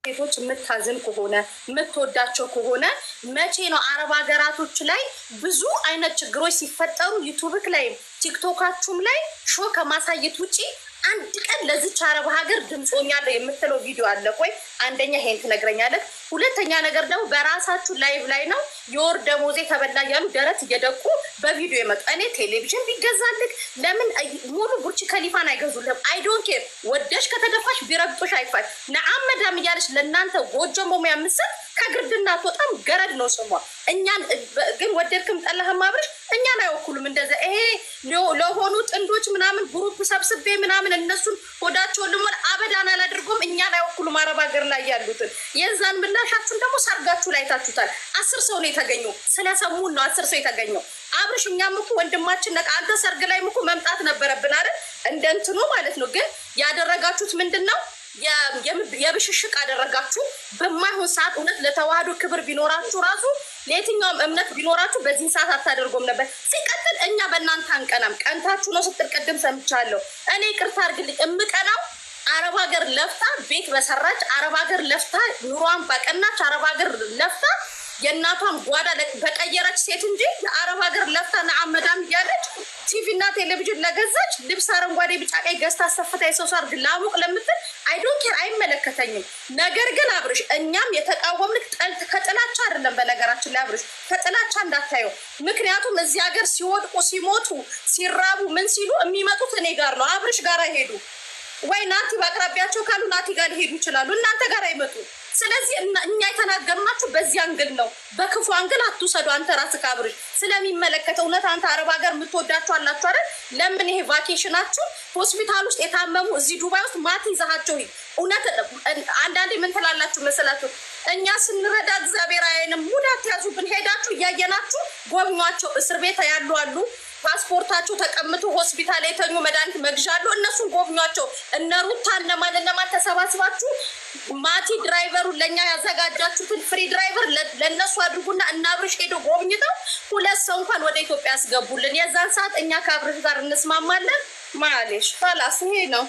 ሴቶች የምታዝን ከሆነ የምትወዳቸው ከሆነ መቼ ነው አረብ ሀገራቶች ላይ ብዙ አይነት ችግሮች ሲፈጠሩ ዩቱብክ ላይ ቲክቶካችሁም ላይ ሾ ከማሳየት ውጪ አንድ ቀን ለዚች አረብ ሀገር ድምፅ ሆኛለሁ የምትለው ቪዲዮ አለ ወይ? አንደኛ ይሄን ትነግረኛለህ። ሁለተኛ ነገር ደግሞ በራሳችሁ ላይቭ ላይ ነው የወር ደሞዜ ተበላ ያሉ ደረት እየደቁ በቪዲዮ የመጡ እኔ ቴሌቪዥን ቢገዛልክ ለምን ሙሉ ቡርች ከሊፋን አይገዙልህም? አይ ዶንት ኬር ወደሽ ከተደፋሽ ቢረግጦሽ አይፋሽ ነአመዳም እያለች ለእናንተ ጎጆ መሙያ ምስል ከግርድና በጣም ገረድ ነው ስሟ። እኛን ግን ወደድክም ጠላህም አብረሽ እኛን አይወኩሉም። እንደዛ ይሄ ለሆኑ ጥንዶች ምናምን ግሩፕ ሰብስቤ ምናምን እነሱን ሆዳቸውን ልሞል አበዳን አላደርጎም። እኛን አይወኩሉም አረብ ሀገር ላይ ያሉትን። የዛን ምላሻችሁን ደግሞ ሰርጋችሁ ላይ ታችሁታል። 10 ሰው ነው የተገኘው። ስለሰሙን ነው 10 ሰው የተገኘው። አብርሽ እኛም እኮ ወንድማችን ነቃ አንተ ሰርግ ላይ እኮ መምጣት ነበረብን አይደል? እንደንትኑ ማለት ነው። ግን ያደረጋችሁት ምንድነው? የብሽሽቅ አደረጋችሁ። በማይሆን ሰዓት እውነት ለተዋህዶ ክብር ቢኖራችሁ ራሱ ለየትኛውም እምነት ቢኖራችሁ በዚህ ሰዓት አታደርጎም ነበር። ሲቀጥል እኛ በእናንተ አንቀናም። ቀንታችሁ ነው ስትል ቅድም ሰምቻለሁ። እኔ ይቅርታ አድርግልኝ እምቀናው አረብ ሀገር ለፍታ ቤት በሰራች አረብ ሀገር ለፍታ ኑሯን በቀናች አረብ ሀገር ለፍታ የእናቷን ጓዳ በቀየረች ሴት እንጂ የአረብ ሀገር ለፍታ ነአመዳም እያለች ቲቪ እና ቴሌቪዥን ለገዛች ልብስ አረንጓዴ ቢጫ ቀይ ገዝታ አሰፍታ የሰው ሰርግ ላሙቅ ለምትል አይ ዶንት ኬር አይመለከተኝም። ነገር ግን አብርሽ እኛም የተቃወምንክ ከጥላቻ አይደለም። በነገራችን ላይ አብርሽ ከጥላቻ እንዳታየው። ምክንያቱም እዚህ ሀገር ሲወድቁ ሲሞቱ ሲራቡ ምን ሲሉ የሚመጡት እኔ ጋር ነው። አብርሽ ጋር አይሄዱ ወይ ናቲ በአቅራቢያቸው ካሉ ናቲ ጋር ሊሄዱ ይችላሉ። እናንተ ጋር አይመጡ። ስለዚህ እኛ የተናገርናችሁ በዚህ አንግል ነው። በክፉ አንግል አትውሰዱ። አንተ ራስህ አብርሽ ስለሚመለከተው እውነት አንተ አረብ ሀገር የምትወዳችሁ አላችሁ አይደል? ለምን ይሄ ቫኬሽናችሁ ሆስፒታል ውስጥ የታመሙ እዚህ ዱባይ ውስጥ ማት ይዛሃቸው እውነት አንዳንዴ ምን ትላላችሁ መሰላችሁ? እኛ ስንረዳ እግዚአብሔር አይንም ሙዳት ያዙብን። ሄዳችሁ እያየናችሁ ጎብኟቸው። እስር ቤት ያሉ አሉ ፓስፖርታቸው ተቀምጦ ሆስፒታል የተኙ መድኃኒት መግዣሉ። እነሱን ጎብኟቸው። እነ ሩታ እነማን ተሰባስባችሁ ማቲ ድራይቨሩን ለእኛ ያዘጋጃችሁትን ፍሪ ድራይቨር ለእነሱ አድርጉና እና አብርሽ ሄዶ ጎብኝተው 2 ሰው እንኳን ወደ ኢትዮጵያ ያስገቡልን። የዛን ሰዓት እኛ ከአብርሽ ጋር እንስማማለን። ማሌሽ ፋላስ ይሄ ነው።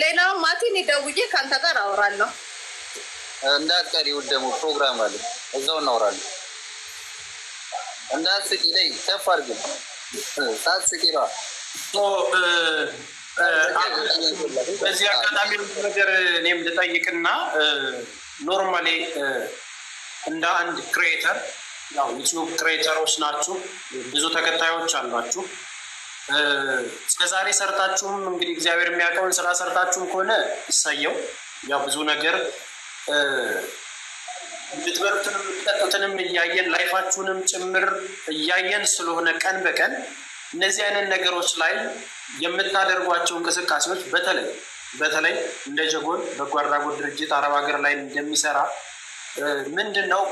ሌላው ማቲን ደውዬ ከአንተ ጋር አወራለሁ። እንዳትቀሪው ደግሞ ፕሮግራም አለ እዛው እናወራለን። እንዳትስቂ ላይ ከፍ አድርግ ሳትስቂ ነው። በዚህ አጋጣሚ ነገር እኔም ልጠይቅና ኖርማሊ እንደ አንድ ክሬተር ያው ዩቲዩብ ክሬተሮች ናችሁ፣ ብዙ ተከታዮች አሏችሁ። እስከዛሬ ሰርታችሁም እንግዲህ እግዚአብሔር የሚያውቀውን ስራ ሰርታችሁም ከሆነ ይሳየው። ያው ብዙ ነገር ብትበሉትንም ብትጠጡትንም እያየን ላይፋችሁንም ጭምር እያየን ስለሆነ ቀን በቀን እነዚህ አይነት ነገሮች ላይ የምታደርጓቸው እንቅስቃሴዎች በተለይ እንደ ጀጎል በጎ አድራጎት ድርጅት አረብ ሀገር ላይ እንደሚሰራ ምንድን ነው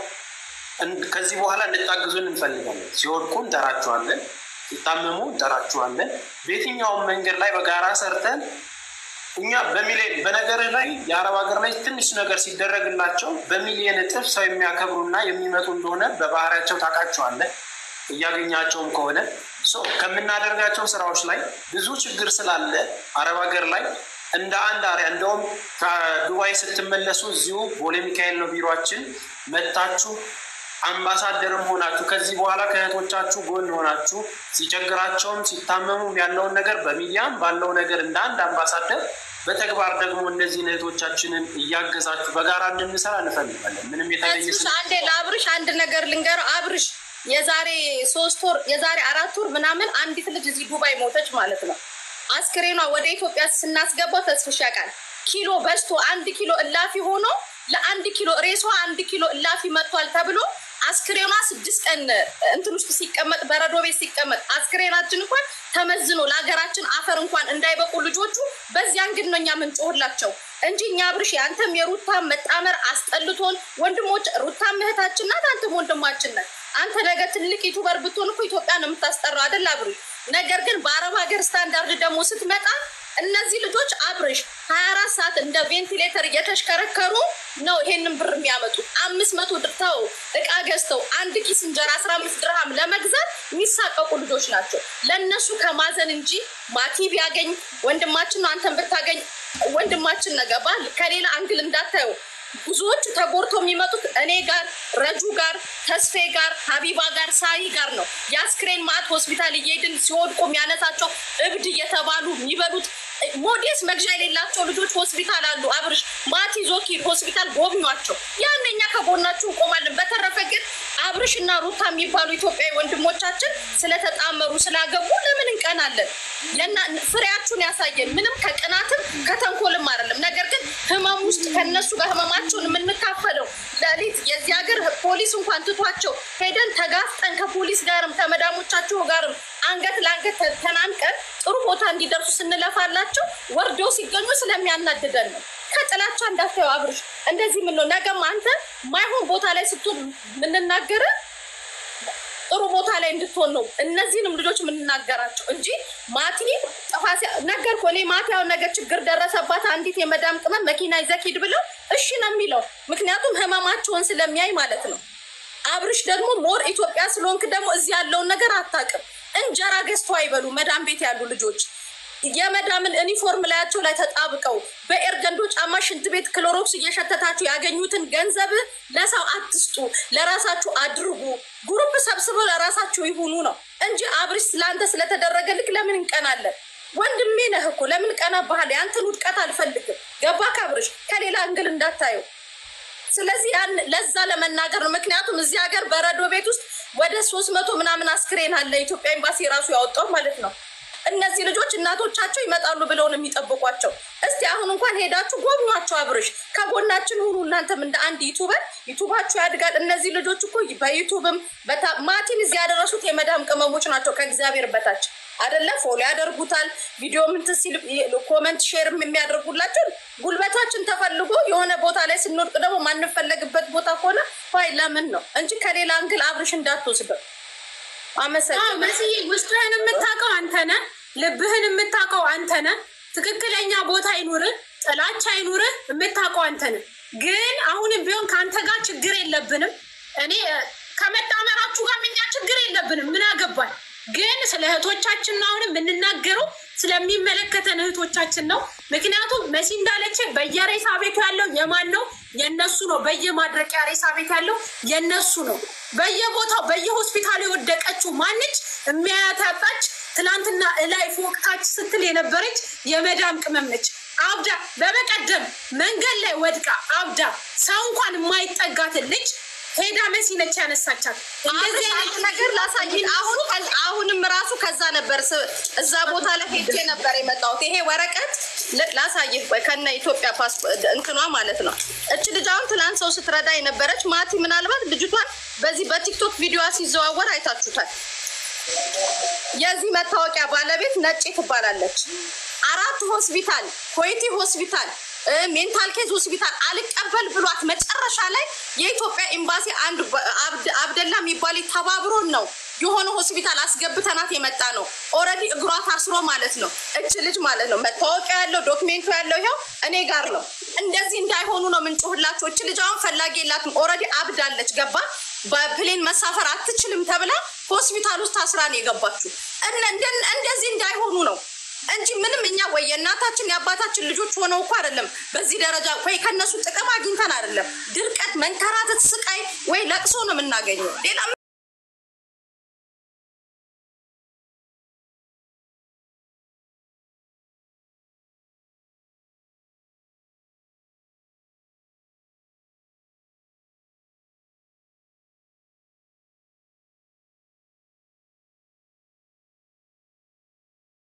ከዚህ በኋላ እንድታግዙን እንፈልጋለን። ሲወድቁ እንጠራችኋለን፣ ሲታመሙ እንጠራችኋለን። በየትኛውም መንገድ ላይ በጋራ ሰርተን እኛ በሚሊዮን በነገር ላይ የአረብ ሀገር ላይ ትንሽ ነገር ሲደረግላቸው በሚሊዮን እጥፍ ሰው የሚያከብሩና የሚመጡ እንደሆነ በባህሪያቸው ታውቃቸዋለህ። እያገኛቸውም ከሆነ ከምናደርጋቸው ስራዎች ላይ ብዙ ችግር ስላለ አረብ ሀገር ላይ እንደ አንድ አሪያ እንደውም ከዱባይ ስትመለሱ እዚሁ ቦሌ ሚካኤል ነው ቢሮችን መታችሁ አምባሳደርም ሆናችሁ ከዚህ በኋላ ከእህቶቻችሁ ጎን ሆናችሁ ሲቸግራቸውም ሲታመሙም ያለውን ነገር በሚዲያም ባለው ነገር እንደ አንድ አምባሳደር በተግባር ደግሞ እነዚህ እህቶቻችንን እያገዛችሁ በጋራ እንድንሰራ እንፈልጋለን። ምንም የተለየ አንዴ ለአብርሽ አንድ ነገር ልንገር። አብርሽ የዛሬ 3 ወር የዛሬ 4 ወር ምናምን አንዲት ልጅ እዚህ ዱባይ ሞተች ማለት ነው። አስክሬኗ ወደ ኢትዮጵያ ስናስገባው ተስፍሽ ያውቃል። ኪሎ በዝቶ 1 ኪሎ እላፊ ሆኖ ለ1 ኪሎ ሬሷ 1 ኪሎ እላፊ መጥቷል ተብሎ አስክሬኗ 6 ቀን እንትን ውስጥ ሲቀመጥ በረዶ ቤት ሲቀመጥ አስክሬናችን እንኳን ተመዝኖ ለሀገራችን አፈር እንኳን እንዳይበቁ ልጆቹ በዚያን ግን ነው እኛ ምንጮህላቸው እንጂ እኛ አብርሽ አንተም የሩታ መጣመር አስጠልቶን ወንድሞች ሩታ እህታችን ናት፣ አንተም ወንድማችን ነህ። አንተ ነገ ትልቅ ዩቲዩበር ብትሆን እኮ ኢትዮጵያን የምታስጠራው አይደል አብርሽ? ነገር ግን በአረብ ሀገር ስታንዳርድ ደግሞ ስትመጣ እነዚህ ልጆች አብርሽ 24 ሰዓት እንደ ቬንቲሌተር እየተሽከረከሩ ነው ይሄንን ብር የሚያመጡት። 500 ድርተው እቃ ገዝተው 1 ኪስ እንጀራ 15 ድርሃም ለመግዛት የሚሳቀቁ ልጆች ናቸው። ለነሱ ከማዘን እንጂ ማቲ ቢያገኝ ወንድማችን ነው፣ አንተን ብታገኝ ወንድማችን ነገባል። ከሌላ አንግል እንዳታየው። ብዙዎቹ ተጎርቶ የሚመጡት እኔ ጋር፣ ረጁ ጋር፣ ተስፌ ጋር፣ ሀቢባ ጋር፣ ሳይ ጋር ነው። የአስክሬን ማት ሆስፒታል እየሄድን ሲወድቁ የሚያነሳቸው እብድ እየተባሉ የሚበሉት ሞዴስ መግዣ የሌላቸው ልጆች ሆስፒታል አሉ። አብርሽ ማቲ ዞኪድ ሆስፒታል ጎብኟቸው። ያንኛ ከጎናችሁ እንቆማለን። በተረፈ ግን አብርሽ እና ሩታ የሚባሉ ኢትዮጵያዊ ወንድሞቻችን ስለተጣመሩ ስላገቡ ለምን እንቀናለን? ፍሬያችሁን ያሳየን። ምንም ከቅናትም ከተንኮልም አይደለም። ነገር ግን ህመም ውስጥ ከነሱ ጋር ህመማቸውን የምንካፈለው ለሊት የዚህ ሀገር ፖሊስ እንኳን ትቷቸው ሄደን ተጋፍጠን ከፖሊስ ጋርም ከመዳሞቻቸው ጋርም አንገት ለአንገት ተናንቀን ጥሩ ቦታ እንዲደርሱ ስንለፋላቸው ወርደው ሲገኙ ስለሚያናድደን ነው። ከጥላቻ እንዳታየው አብርሽ። እንደዚህ ምን ነው ነገም አንተ ማይሆን ቦታ ላይ ስትሆን የምንናገር ጥሩ ቦታ ላይ እንድትሆን ነው እነዚህንም ልጆች የምንናገራቸው እንጂ ማቲ ጥፋት ነገርኩ እኔ ማቲ ያው ነገር ችግር ደረሰባት አንዲት የመዳም ቅመም መኪና ይዘህ ሂድ ብለው እሺ ነው የሚለው። ምክንያቱም ህመማቸውን ስለሚያይ ማለት ነው። አብርሽ ደግሞ ሞር ኢትዮጵያ ስለሆንክ ደግሞ እዚህ ያለውን ነገር አታውቅም። እንጀራ ገዝተው አይበሉ መዳም ቤት ያሉ ልጆች የመዳምን ዩኒፎርም ላያቸው ላይ ተጣብቀው በኤርገንዶ ጫማ ሽንት ቤት ክሎሮክስ እየሸተታችሁ ያገኙትን ገንዘብ ለሰው አትስጡ፣ ለራሳችሁ አድርጉ። ግሩፕ ሰብስበው ለራሳችሁ ይሁኑ ነው እንጂ አብርሽ ለአንተ ስለተደረገልክ ለምን እንቀናለን? ወንድሜ ነህ እኮ ለምን ቀና ባህል ያንተን ውድቀት አልፈልግም። ገባክ አብርሽ? ከሌላ እንግል እንዳታየው። ስለዚህ ያን ለዛ ለመናገር ነው። ምክንያቱም እዚህ ሀገር በረዶ ቤት ውስጥ ወደ 300 ምናምን አስክሬን አለ ኢትዮጵያ ኤምባሲ ራሱ ያወጣው ማለት ነው። እነዚህ ልጆች እናቶቻቸው ይመጣሉ ብለው ነው የሚጠብቋቸው። እስቲ አሁን እንኳን ሄዳችሁ ጎብኟቸው። አብርሽ ከጎናችን ሁኑ። እናንተም እንደ አንድ ዩቱባችሁ ያድጋል። እነዚህ ልጆች እኮ በዩቱብም ማቲን እዚህ ያደረሱት የመዳም ቅመሞች ናቸው። ከእግዚአብሔር በታች አይደለ? ፎሎ ያደርጉታል። ቪዲዮ ምንት ሲል ኮመንት ሼርም የሚያደርጉላቸው ጉልበታችን ተፈልጎ የሆነ ቦታ ላይ ስንወድቅ ደግሞ ማንፈለግበት ቦታ ከሆነ ፋይ ለምን ነው እንጂ ከሌላ እንግል አብርሽ እንዳትወስደው። መስዬ ውስጥህን የምታውቀው አንተ ነህ፣ ልብህን የምታውቀው አንተ ነህ። ትክክለኛ ቦታ አይኑርህ፣ ጥላቻ አይኑርህ፣ የምታውቀው አንተ ነህ። ግን አሁንም ቢሆን ከአንተ ጋር ችግር የለብንም። እኔ ከመጣመራችሁ ጋር እኛ ችግር የለብንም። ምን አገባል? ግን ስለ እህቶቻችን ነው አሁንም የምንናገረው፣ ስለሚመለከተን እህቶቻችን ነው። ምክንያቱም መሲ እንዳለች በየሬሳ ቤቱ ያለው የማን ነው? የነሱ ነው። በየማድረቂያ ሬሳ ቤት ያለው የነሱ ነው። በየቦታው በየሆስፒታሉ የወደቀችው ማንች? የሚያታጣች ትላንትና እላይ ፎቅታች ስትል የነበረች የመዳም ቅመም ነች። አብዳ በበቀደም መንገድ ላይ ወድቃ አብዳ ሰው እንኳን የማይጠጋትን ልጅ ሄዳ መሲ ነች ያነሳቻት። እንደዚህ አይነት ነገር ላሳይን። አሁንም ራሱ ከዛ ነበር እዛ ቦታ ላይ ሄጄ ነበር የመጣሁት። ይሄ ወረቀት ላሳይህ ከነ ኢትዮጵያ ፓስፖርት እንትኗ ማለት ነው። እች ልጅ አሁን ትናንት ሰው ስትረዳ የነበረች ማቲ፣ ምናልባት ልጅቷን በዚህ በቲክቶክ ቪዲዮ ሲዘዋወር አይታችሁታል። የዚህ መታወቂያ ባለቤት ነጭ ትባላለች። 4 ሆስፒታል፣ ኮይቲ ሆስፒታል፣ ሜንታል ኬዝ ሆስፒታል አልቀበል ብሏት መጨረሻ ላይ የኢትዮጵያ ኤምባሲ አንድ አብደላ የሚባል ተባብሮን ነው የሆነ ሆስፒታል አስገብተናት የመጣ ነው። ኦልሬዲ እግሯ ታስሮ ማለት ነው። እች ልጅ ማለት ነው መታወቂያ ያለው ዶክሜንቱ ያለው ይኸው እኔ ጋር ነው። እንደዚህ እንዳይሆኑ ነው ምንጮህላቸው። እች ልጅ አሁን ፈላጊ የላትም። ኦልሬዲ አብዳለች። ገባ? በፕሌን መሳፈር አትችልም ተብላ ሆስፒታል ውስጥ ታስራ ነው የገባችው። እንደዚህ እንዳይሆኑ ነው እንጂ ምንም እኛ ወይ የእናታችን የአባታችን ልጆች ሆነው እኮ አይደለም በዚህ ደረጃ ወይ ከነሱ ጥቅም አግኝተን አይደለም። ድርቀት፣ መንከራተት፣ ስቃይ ወይ ለቅሶ ነው የምናገኘው ሌላ